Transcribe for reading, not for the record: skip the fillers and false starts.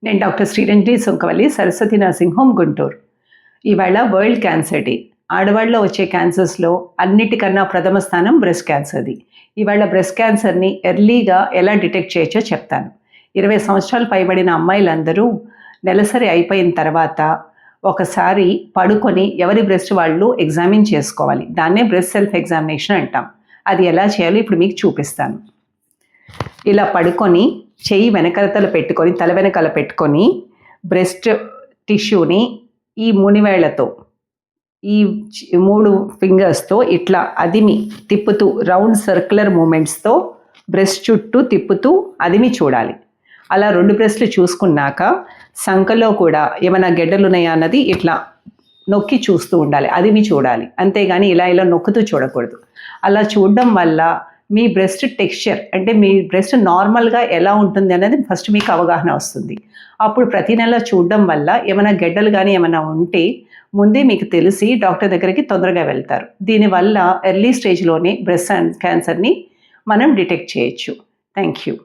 నేను doctor Sriranjani Sunkavalli, Saraswati nursing home, Guntur. ఇవాళ world cancer day. ఆడవాళ్ళలో వచ్చే క్యాన్సర్స్లో అన్నిటికన్నా ప్రథమ స్థానం బ్రెస్ట్ క్యాన్సర్ది. ఇవాళ బ్రెస్ట్ క్యాన్సర్ని ఎర్లీగా ఎలా డిటెక్ట్ చేయొచ్చో చెప్తాను. 20 సంవత్సరాలు పైబడిన అమ్మాయిలందరూ నెలసరి అయిపోయిన తర్వాత ఒకసారి పడుకొని ఎవరి బ్రెస్ట్ వాళ్ళు ఎగ్జామిన్ చేసుకోవాలి. దాన్నే బ్రెస్ట్ సెల్ఫ్ ఎగ్జామినేషన్ అంటాం. అది ఎలా చేయాలో ఇప్పుడు మీకు చూపిస్తాను. ఇలా పడుకొని చెయ్యి వెనకతలు పెట్టుకొని, తల వెనకాల పెట్టుకొని, బ్రెస్ట్ టిష్యూని ఈ మునివేళ్లతో, ఈ 3 ఫింగర్స్తో ఇట్లా అదిమి తిప్పుతూ, రౌండ్ సర్క్యులర్ మూమెంట్స్తో బ్రెస్ట్ చుట్టూ తిప్పుతూ అదిమి చూడాలి. అలా 2 బ్రెస్ట్లు చూసుకున్నాక సంకలో కూడా ఏమైనా గెడ్డలు ఉన్నాయా అన్నది ఇట్లా నొక్కి చూస్తూ ఉండాలి, అదిమి చూడాలి. అంతేగాని ఇలా నొక్కుతూ చూడకూడదు. అలా చూడడం వల్ల మీ బ్రెస్ట్ టెక్స్చర్, అంటే మీ బ్రెస్ట్ నార్మల్గా ఎలా ఉంటుంది అనేది ఫస్ట్ మీకు అవగాహన వస్తుంది. అప్పుడు ప్రతి నెల చూడడం వల్ల ఏమైనా గెడ్డలు కానీ ఏమైనా ఉంటే ముందే మీకు తెలిసి డాక్టర్ దగ్గరికి తొందరగా వెళ్తారు. దీనివల్ల ఎర్లీ స్టేజ్లోనే బ్రెస్ట్ క్యాన్సర్ని మనం డిటెక్ట్ చేయొచ్చు. Thank you.